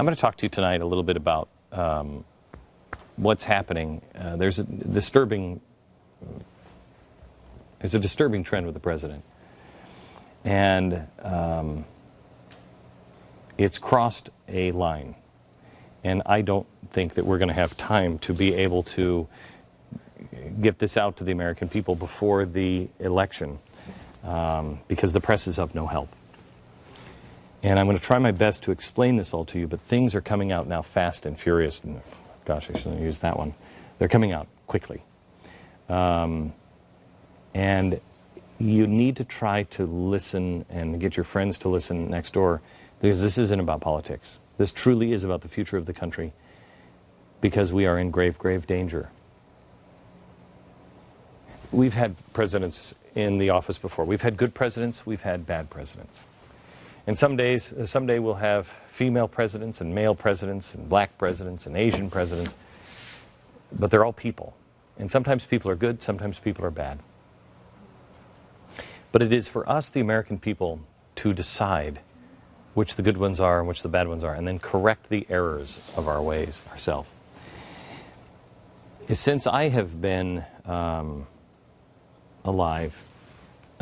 I'm going to talk to you tonight a little bit about what's happening. There's a disturbing trend with the president, and it's crossed a line. And I don't think that we're going to have time to be able to get this out to the American people before the election, because the press is of no help. And I'm going to try my best to explain this all to you, but things are coming out now fast and furious. And, gosh, I shouldn't have used that one. They're coming out quickly. And you need to try to listen and get your friends to listen next door, because this isn't about politics. This truly is about the future of the country, because we are in grave, grave danger. We've had presidents in the office before. We've had good presidents, we've had bad presidents. And someday we'll have female presidents and male presidents and black presidents and Asian presidents. But they're all people. And sometimes people are good, sometimes people are bad. But it is for us, the American people, to decide which the good ones are and which the bad ones are, and then correct the errors of our ways ourselves. Since I have been alive,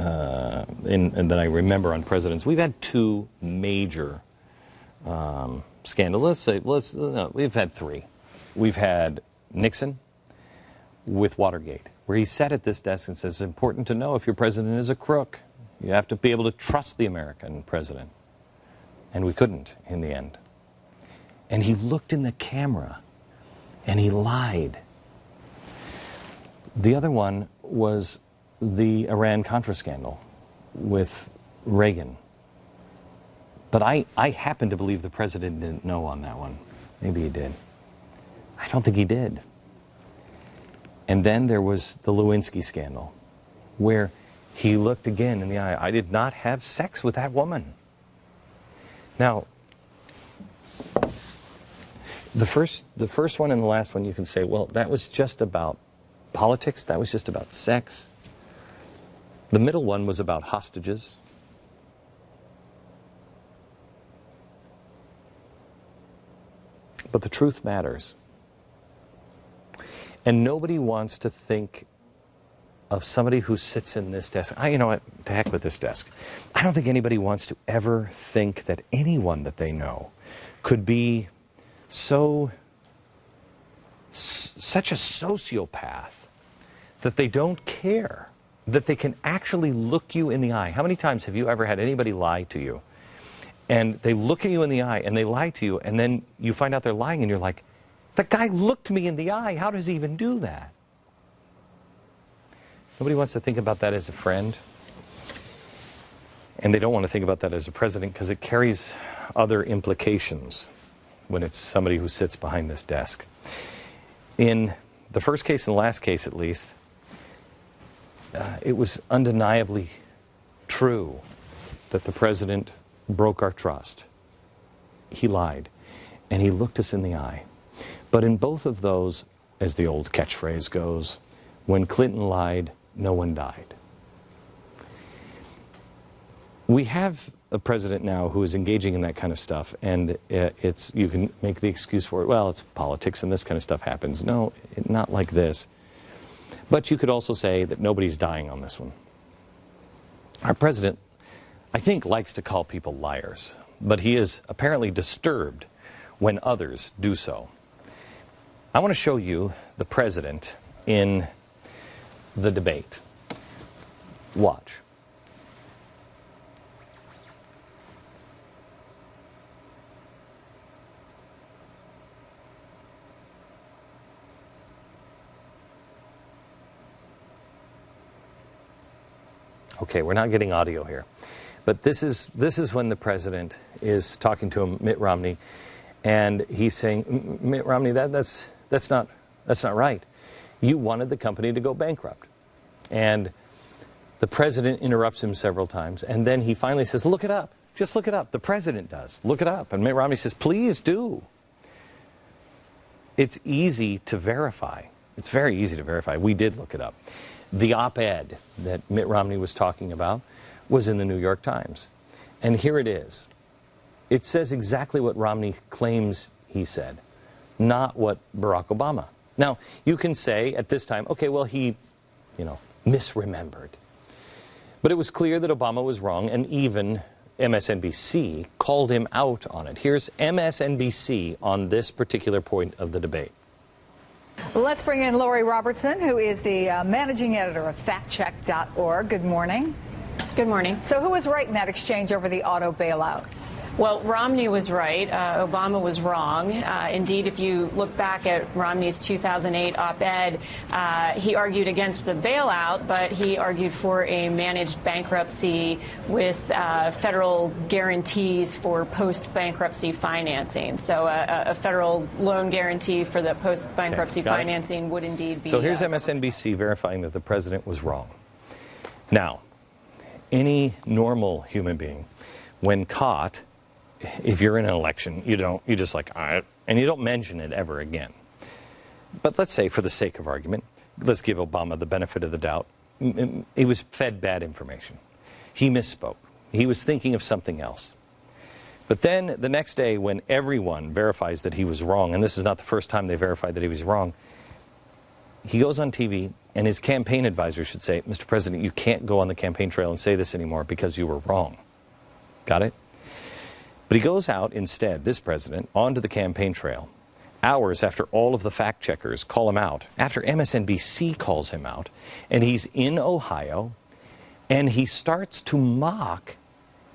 and that I remember on presidents, we've had two major scandals. We've had three. We've had Nixon with Watergate, where he sat at this desk and says, it's important to know if your president is a crook. You have to be able to trust the American president. And we couldn't in the end. And he looked in the camera and he lied. The other one was the Iran-Contra scandal with Reagan. But I happen to believe the president didn't know on that one. Maybe he did. I don't think he did. And then there was the Lewinsky scandal, where he looked again in the eye. I did not have sex with that woman. Now, the first one and the last one, you can say, well, that was just about politics. That was just about sex. The middle one was about hostages. But the truth matters. And nobody wants to think of somebody who sits in this desk. You know what? To heck with this desk. I don't think anybody wants to ever think that anyone that they know could be such a sociopath that they don't care, that they can actually look you in the eye. How many times have you ever had anybody lie to you? And they look at you in the eye and they lie to you, and then you find out they're lying and you're like, that guy looked me in the eye. How does he even do that? Nobody wants to think about that as a friend. And they don't want to think about that as a president, because it carries other implications when it's somebody who sits behind this desk. In the first case and the last case, at least, it was undeniably true that the president broke our trust. He lied, and he looked us in the eye. But in both of those, as the old catchphrase goes, when Clinton lied, no one died. We have a president now who is engaging in that kind of stuff, and you can make the excuse for it. Well, it's politics and this kind of stuff happens. No, not like this. But you could also say that nobody's dying on this one. Our president, I think, likes to call people liars, but he is apparently disturbed when others do so. I want to show you the president in the debate. Watch. Okay, we're not getting audio here. But this is when the president is talking to Mitt Romney, and he's saying, Mitt Romney, that's not right. You wanted the company to go bankrupt. And the president interrupts him several times, and then he finally says, look it up. Just look it up. The president does. Look it up. And Mitt Romney says, please do. It's easy to verify. It's very easy to verify. We did look it up. The op-ed that Mitt Romney was talking about was in the New York Times. And here it is. It says exactly what Romney claims he said, not what Barack Obama. Now, you can say at this time, okay, well, he, misremembered. But it was clear that Obama was wrong, and even MSNBC called him out on it. Here's MSNBC on this particular point of the debate. Let's bring in Lori Robertson, who is the managing editor of factcheck.org. Good morning. Good morning. So who was right in that exchange over the auto bailout? Well, Romney was right. Obama was wrong. Indeed, if you look back at Romney's 2008 op-ed, he argued against the bailout, but he argued for a managed bankruptcy with federal guarantees for post-bankruptcy financing. So a federal loan guarantee for the post-bankruptcy financing would indeed be... So here's MSNBC verifying that the president was wrong. Now, any normal human being, when caught, if you're in an election, you just like, all right, and you don't mention it ever again. But let's say, for the sake of argument, let's give Obama the benefit of the doubt. He was fed bad information. He misspoke. He was thinking of something else. But then the next day, when everyone verifies that he was wrong, and this is not the first time they verified that he was wrong, he goes on TV, and his campaign advisor should say, Mr. President, you can't go on the campaign trail and say this anymore because you were wrong. Got it? But he goes out instead, this president, onto the campaign trail, hours after all of the fact checkers call him out, after MSNBC calls him out, and he's in Ohio, and he starts to mock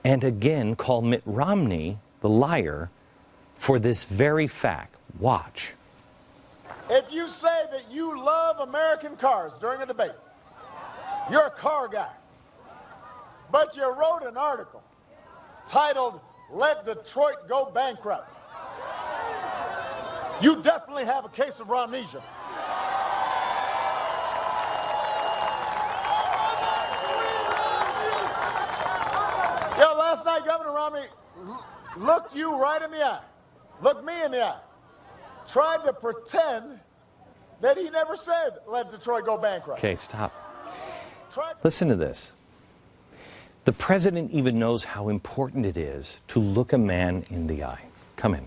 and again call Mitt Romney the liar for this very fact. Watch. If you say that you love American cars during a debate, you're a car guy, but you wrote an article titled, "Let Detroit Go Bankrupt," you definitely have a case of amnesia. Last night Governor Romney looked you right in the eye, looked me in the eye, tried to pretend that he never said, "Let Detroit go bankrupt." Okay, stop. Listen to this. The president even knows how important it is to look a man in the eye. Come in.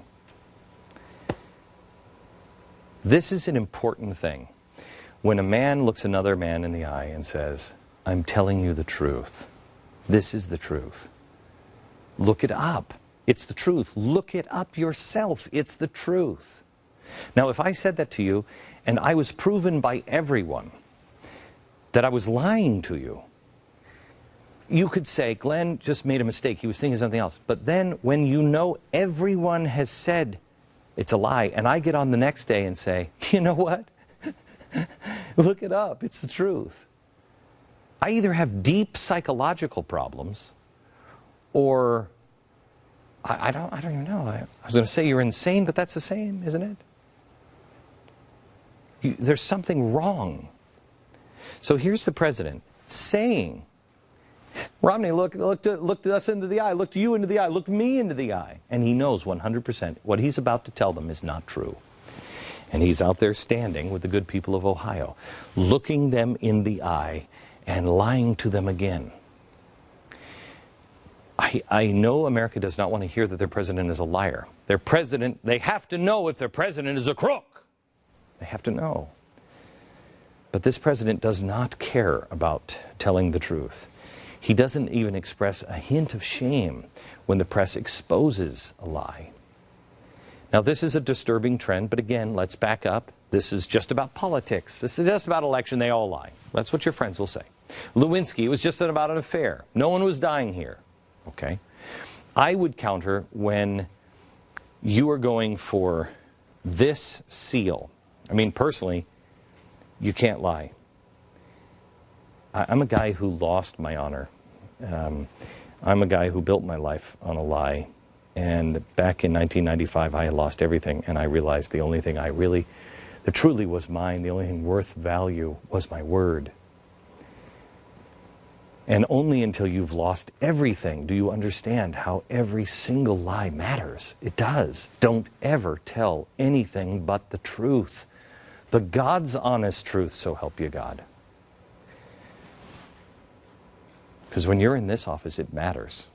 This is an important thing. When a man looks another man in the eye and says, I'm telling you the truth. This is the truth. Look it up. It's the truth. Look it up yourself. It's the truth. Now, if I said that to you and I was proven by everyone that I was lying to you, you could say, Glenn just made a mistake. He was thinking something else. But then when you know everyone has said it's a lie, and I get on the next day and say, you know what? Look it up. It's the truth. I either have deep psychological problems or I don't even know. I was going to say you're insane, but that's the same, isn't it? There's something wrong. So here's the president saying, Romney looked us into the eye, looked you into the eye, looked me into the eye. And he knows 100% what he's about to tell them is not true. And he's out there standing with the good people of Ohio, looking them in the eye and lying to them again. I know America does not want to hear that their president is a liar. Their president, they have to know if their president is a crook. They have to know. But this president does not care about telling the truth. He doesn't even express a hint of shame when the press exposes a lie. Now, this is a disturbing trend, but again, let's back up. This is just about politics. This is just about election. They all lie. That's what your friends will say. Lewinsky, it was just about an affair. No one was dying here. Okay? I would counter when you are going for this seal. I mean, personally, you can't lie. I'm a guy who lost my honor. I'm a guy who built my life on a lie. And back in 1995, I had lost everything, and I realized the only thing that truly was mine, the only thing worth value was my word. And only until you've lost everything do you understand how every single lie matters. It does. Don't ever tell anything but the truth. The God's honest truth, so help you God. Because when you're in this office, it matters.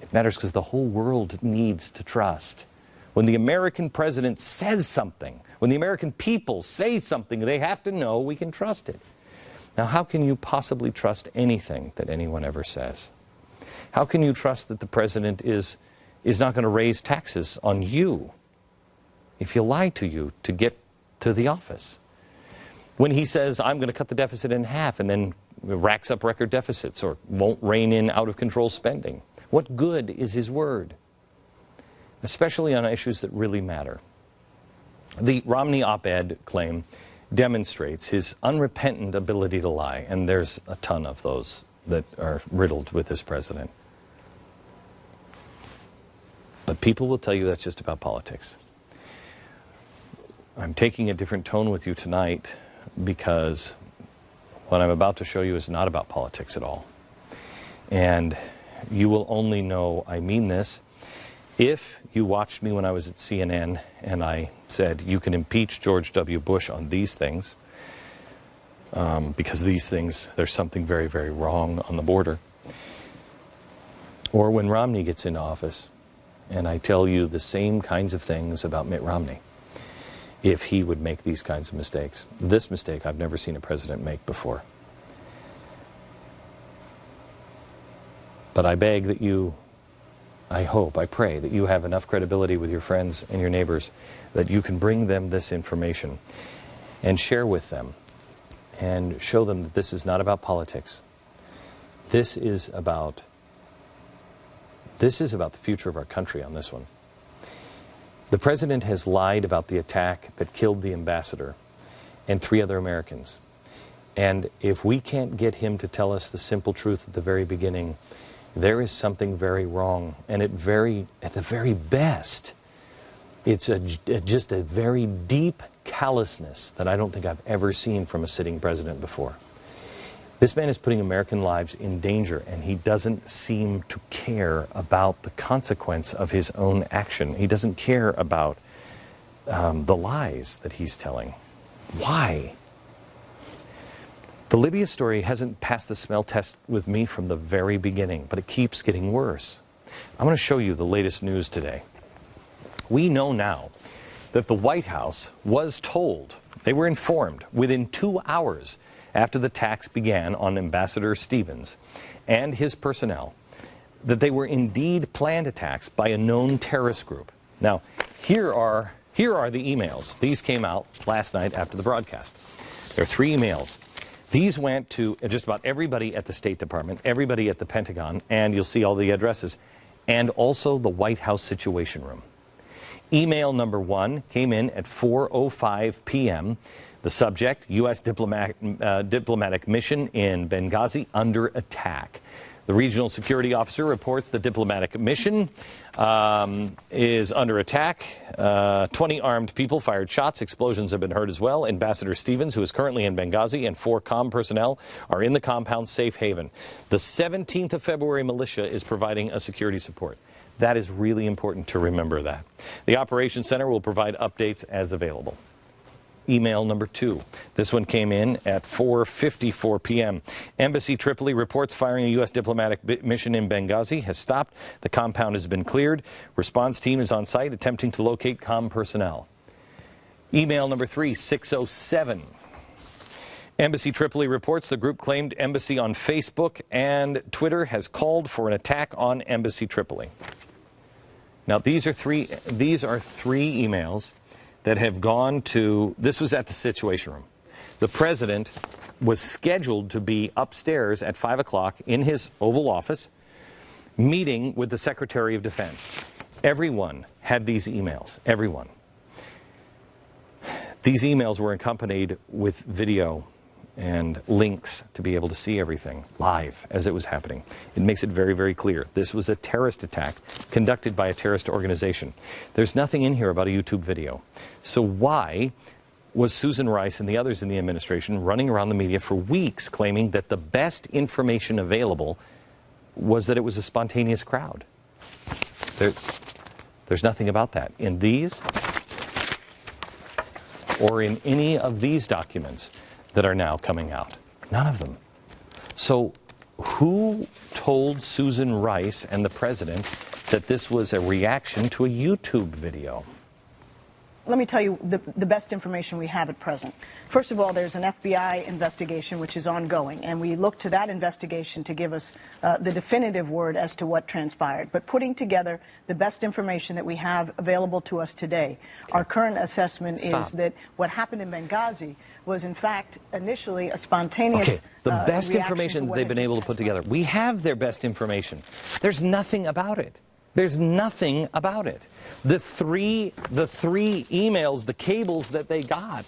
It matters because the whole world needs to trust. When the American president says something, when the American people say something, they have to know we can trust it. Now, how can you possibly trust anything that anyone ever says? How can you trust that the president is not going to raise taxes on you if you lie to you to get to the office? When he says, I'm going to cut the deficit in half, and then racks up record deficits or won't rein in out-of-control spending. What good is his word? Especially on issues that really matter. The Romney op-ed claim demonstrates his unrepentant ability to lie, and there's a ton of those that are riddled with this president. But people will tell you that's just about politics. I'm taking a different tone with you tonight because what I'm about to show you is not about politics at all. And you will only know I mean this if you watched me when I was at CNN and I said you can impeach George W. Bush on these things because these things, there's something very, very wrong on the border. Or when Romney gets into office and I tell you the same kinds of things about Mitt Romney, if he would make these kinds of mistakes. This mistake I've never seen a president make before. But I beg that you, I hope, I pray that you have enough credibility with your friends and your neighbors that you can bring them this information and share with them and show them that this is not about politics. This is about the future of our country on this one. The president has lied about the attack that killed the ambassador and 3 other Americans. And if we can't get him to tell us the simple truth at the very beginning, there is something very wrong. And at the very best, it's just a very deep callousness that I don't think I've ever seen from a sitting president before. This man is putting American lives in danger, and he doesn't seem to care about the consequence of his own action. He doesn't care about the lies that he's telling. Why? The Libya story hasn't passed the smell test with me from the very beginning, but it keeps getting worse. I'm going to show you the latest news today. We know now that the White House was told, they were informed within 2 hours after the attacks began on Ambassador Stevens and his personnel, that they were indeed planned attacks by a known terrorist group. Now, here are the emails. These came out last night after the broadcast. There are 3 emails. These went to just about everybody at the State Department, everybody at the Pentagon, and you'll see all the addresses, and also the White House Situation Room. Email number 1 came in at 4:05 p.m. The subject, U.S. diplomatic mission in Benghazi under attack. The regional security officer reports the diplomatic mission is under attack. 20 armed people fired shots. Explosions have been heard as well. Ambassador Stevens, who is currently in Benghazi, and 4 comm personnel are in the compound safe haven. The 17th of February militia is providing a security support. That is really important to remember that. The Operations Center will provide updates as available. Email number 2. This one came in at 4:54 p.m. Embassy Tripoli reports firing a U.S. diplomatic mission in Benghazi has stopped. The compound has been cleared. Response team is on site attempting to locate comm personnel. Email number 3, 6:07. Embassy Tripoli reports the group claimed embassy on Facebook and Twitter has called for an attack on Embassy Tripoli. Now, these are three emails that have gone to, this was at the Situation Room. The president was scheduled to be upstairs at 5 o'clock in his Oval Office, meeting with the Secretary of Defense. Everyone had these emails, everyone. These emails were accompanied with video and links to be able to see everything live as it was happening. It makes it very, very clear. This was a terrorist attack conducted by a terrorist organization. There's nothing in here about a YouTube video. So why was Susan Rice and the others in the administration running around the media for weeks claiming that the best information available was that it was a spontaneous crowd? There's nothing about that in these or in any of these documents that are now coming out. None of them. So who told Susan Rice and the president that this was a reaction to a YouTube video? Let me tell you the best information we have at present. First of all, there's an FBI investigation which is ongoing, and we look to that investigation to give us the definitive word as to what transpired. But putting together the best information that we have available to us today, our current assessment is that what happened in Benghazi was, in fact, initially a spontaneous the best reaction information to that what they've had been just able to put together. transpired. We have their best information. There's nothing about it. There's nothing about it. The three emails, the cables that they got,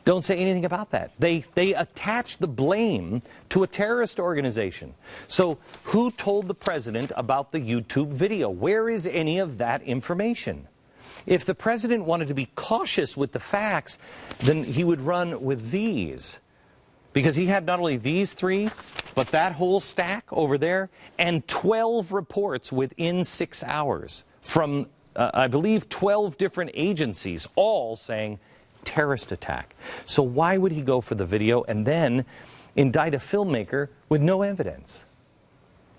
don't say anything about that. They attach the blame to a terrorist organization. So who told the president about the YouTube video? Where is any of that information? If the president wanted to be cautious with the facts, then he would run with these. Because he had not only these three, but that whole stack over there, and 12 reports within 6 hours from, I believe, 12 different agencies, all saying terrorist attack. So why would he go for the video and then indict a filmmaker with no evidence?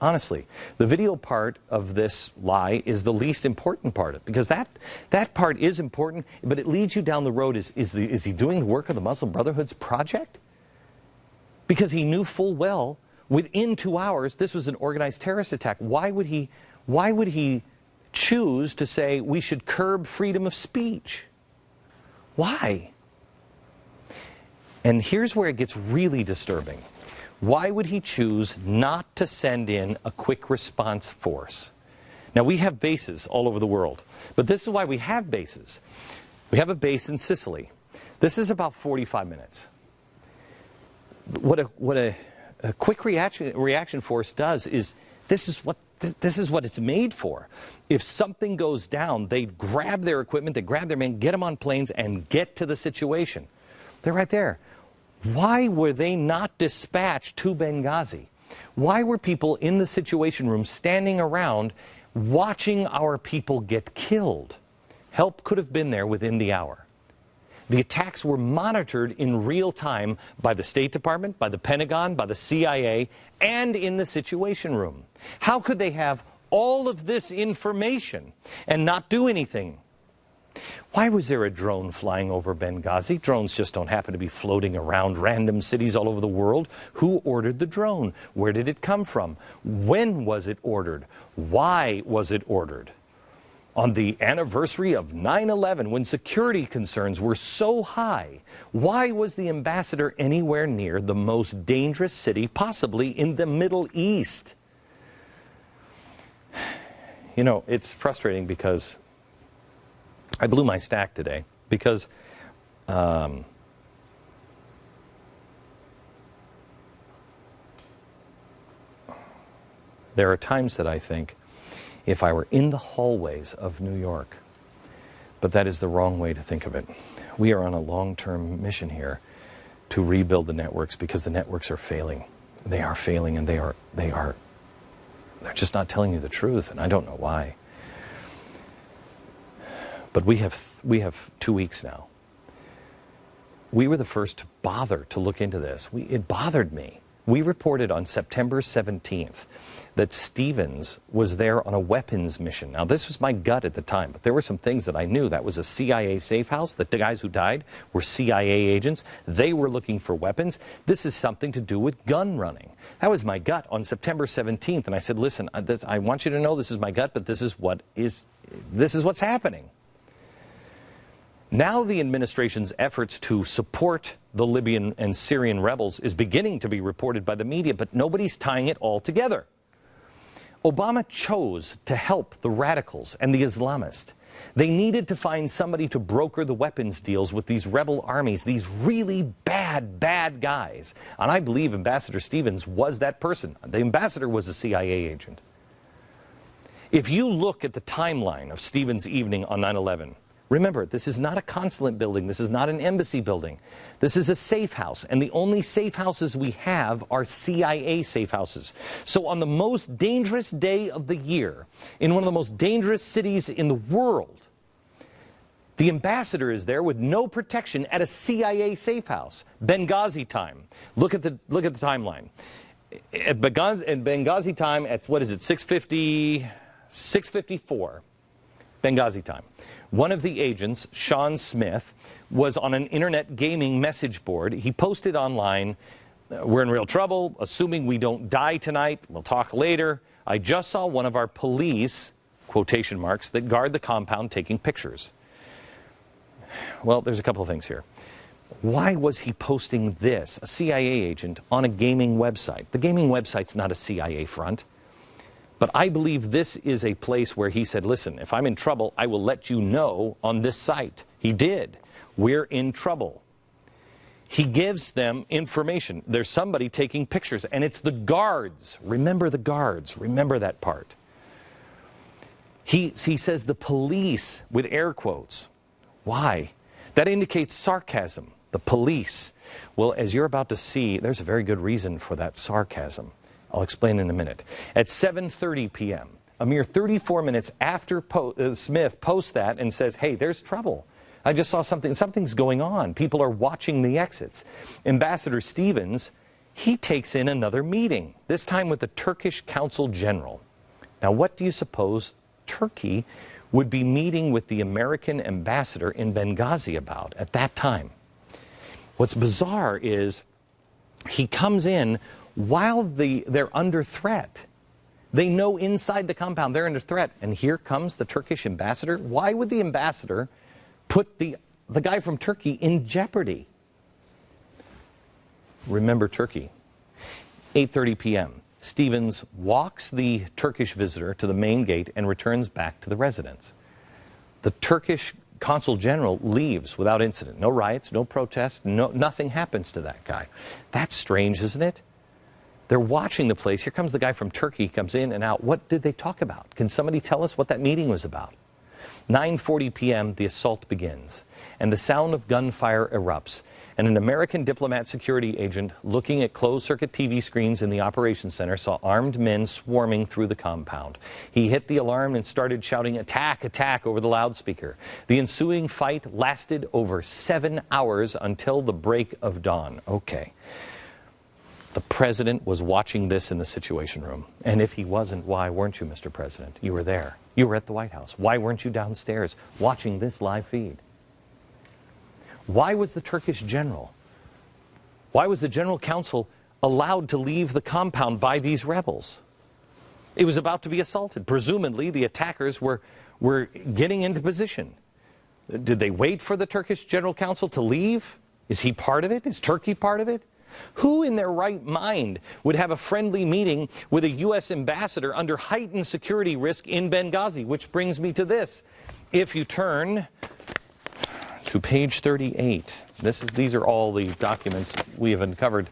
Honestly, the video part of this lie is the least important part of it, because that part is important, but it leads you down the road. Is he doing the work of the Muslim Brotherhood's project? Because he knew full well within 2 hours this was an organized terrorist attack. Why would he choose to say we should curb freedom of speech? Why? And here's where it gets really disturbing. Why would he choose not to send in a quick response force? Now, we have bases all over the world, but this is why we have bases. We have a base in Sicily. This is about 45 minutes. What a quick reaction force does is this is what it's made for. If something goes down, they grab their equipment, they grab their men, get them on planes, and get to the situation. They're right there. Why were they not dispatched to Benghazi? Why were people in the Situation Room standing around watching our people get killed? Help could have been there within the hour. The attacks were monitored in real time by the State Department, by the Pentagon, by the CIA, and in the Situation Room. How could they have all of this information and not do anything? Why was there a drone flying over Benghazi? Drones just don't happen to be floating around random cities all over the world. Who ordered the drone? Where did it come from? When was it ordered? Why was it ordered? On the anniversary of 9/11, when security concerns were so high, why was the ambassador anywhere near the most dangerous city possibly in the Middle East? You know, it's frustrating because I blew my stack today because there are times that I think, if I were in the hallways of New York, but that is the wrong way to think of it. We are on a long-term mission here to rebuild the networks because the networks are failing. They are failing, and they're just not telling you the truth, and I don't know why. But we have 2 weeks now. We were the first to bother to look into this. It bothered me. We reported on September 17th that Stevens was there on a weapons mission. Now, this was my gut at the time, but there were some things that I knew. That was a CIA safe house. The guys who died were CIA agents. They were looking for weapons. This is something to do with gun running. That was my gut on September 17th, and I said, listen, I want you to know this is my gut, but this is what's happening. Now the administration's efforts to support the Libyan and Syrian rebels is beginning to be reported by the media, but nobody's tying it all together. Obama chose to help the radicals and the Islamists. They needed to find somebody to broker the weapons deals with these rebel armies, these really bad guys. And I believe Ambassador Stevens was that person. The ambassador was a CIA agent. If you look at the timeline of Stevens' evening on 9/11, remember, this is not a consulate building. This is not an embassy building. This is a safe house, and the only safe houses we have are CIA safe houses. So on the most dangerous day of the year, in one of the most dangerous cities in the world, the ambassador is there with no protection at a CIA safe house. Benghazi time. Look at the timeline. at Benghazi time, at what is it, 6:54 Benghazi time. One of the agents, Sean Smith, was on an internet gaming message board. He posted online, "We're in real trouble, assuming we don't die tonight. We'll talk later. I just saw one of our police," quotation marks, "that guard the compound taking pictures." Well, there's a couple of things here. Why was he posting this, a CIA agent, on a gaming website? The gaming website's not a CIA front. But I believe this is a place where he said, listen, if I'm in trouble, I will let you know on this site. He did. We're in trouble. He gives them information. There's somebody taking pictures, and it's the guards. Remember the guards. Remember that part. He says the police with air quotes. Why? That indicates sarcasm. The police. Well, as you're about to see, there's a very good reason for that sarcasm. I'll explain in a minute. At 7:30 p.m., a mere 34 minutes after Smith posts that and says, hey, there's trouble. I just saw something's going on. People are watching the exits. Ambassador Stevens, he takes in another meeting, this time with the Turkish Consul General. Now, what do you suppose Turkey would be meeting with the American ambassador in Benghazi about at that time? What's bizarre is he comes in while they're under threat. They know inside the compound they're under threat. And here comes the Turkish ambassador. Why would the ambassador put the guy from Turkey in jeopardy? Remember Turkey. 8:30 p.m. Stevens walks the Turkish visitor to the main gate and returns back to the residence. The Turkish Consul General leaves without incident. No riots, no protests, nothing happens to that guy. That's strange, isn't it? They're watching the place. Here comes the guy from Turkey, comes in and out. What did they talk about? Can somebody tell us what that meeting was about? 9:40 p.m., the assault begins, and the sound of gunfire erupts. And an American diplomat security agent looking at closed-circuit TV screens in the operations center saw armed men swarming through the compound. He hit the alarm and started shouting, "Attack, attack," over the loudspeaker. The ensuing fight lasted over 7 hours until the break of dawn. Okay. The president was watching this in the Situation Room. And if he wasn't, why weren't you, Mr. President? You were there. You were at the White House. Why weren't you downstairs watching this live feed? Why was the Turkish general, why was the general counsel allowed to leave the compound by these rebels? It was about to be assaulted. Presumably, the attackers were getting into position. Did they wait for the Turkish general counsel to leave? Is he part of it? Is Turkey part of it? Who in their right mind would have a friendly meeting with a U.S. ambassador under heightened security risk in Benghazi? Which brings me to this. If you turn to page 38, these are all the documents we have uncovered.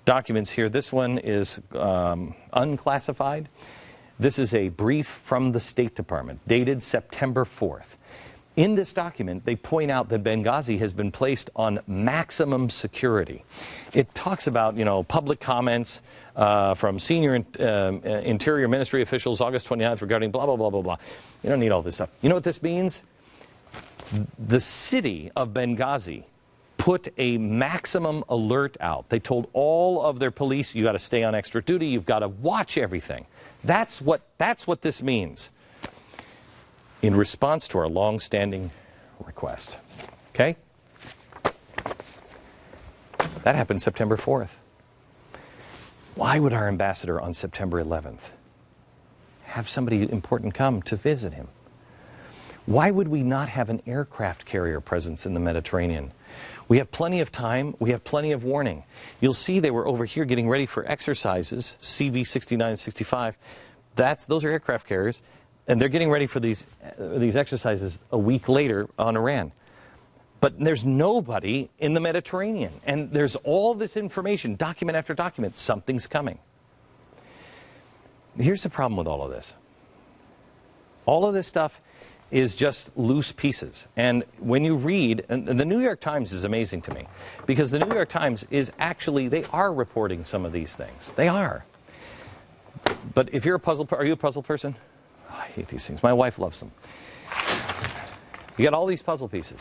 Documents here. This one is unclassified. This is a brief from the State Department dated September 4th. In this document, they point out that Benghazi has been placed on maximum security. It talks about, public comments from senior Interior Ministry officials August 29th regarding blah, blah, blah, blah, blah. You don't need all this stuff. You know what this means? The city of Benghazi put a maximum alert out. They told all of their police, you got to stay on extra duty, you've got to watch everything. That's what this means. In response to our long-standing request. Okay? That happened September 4th. Why would our ambassador on September 11th have somebody important come to visit him? Why would we not have an aircraft carrier presence in the Mediterranean? We have plenty of time. We have plenty of warning. You'll see they were over here getting ready for exercises, CV-69 and 65. Those are aircraft carriers. And they're getting ready for these exercises a week later on Iran. But there's nobody in the Mediterranean. And there's all this information, document after document. Something's coming. Here's the problem with all of this. All of this stuff is just loose pieces. And when you read, and the New York Times is amazing to me, because the New York Times is actually, they are reporting some of these things. They are. But if you're are you a puzzle person? Oh, I hate these things. My wife loves them. You got all these puzzle pieces.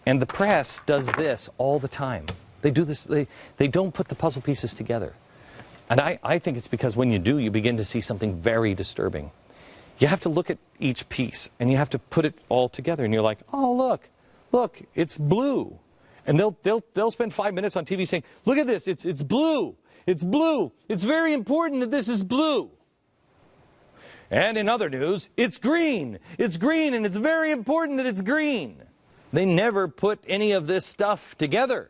And the press does this all the time. They do this. They don't put the puzzle pieces together. And I think it's because when you do, you begin to see something very disturbing. You have to look at each piece, and you have to put it all together, and you're like, oh, look, it's blue. And they'll spend 5 minutes on TV saying, look at this, it's blue, it's blue. It's very important that this is blue. And in other news, it's green, and it's very important that it's green. They never put any of this stuff together.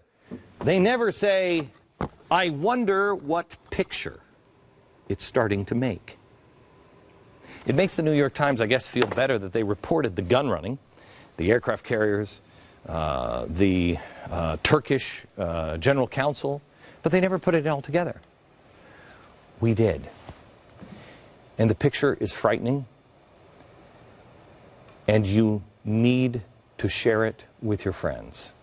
They never say, I wonder what picture it's starting to make. It makes the New York Times, I guess, feel better that they reported the gun running, the aircraft carriers, the Turkish General Counsel, but they never put it all together. We did. And the picture is frightening, and you need to share it with your friends.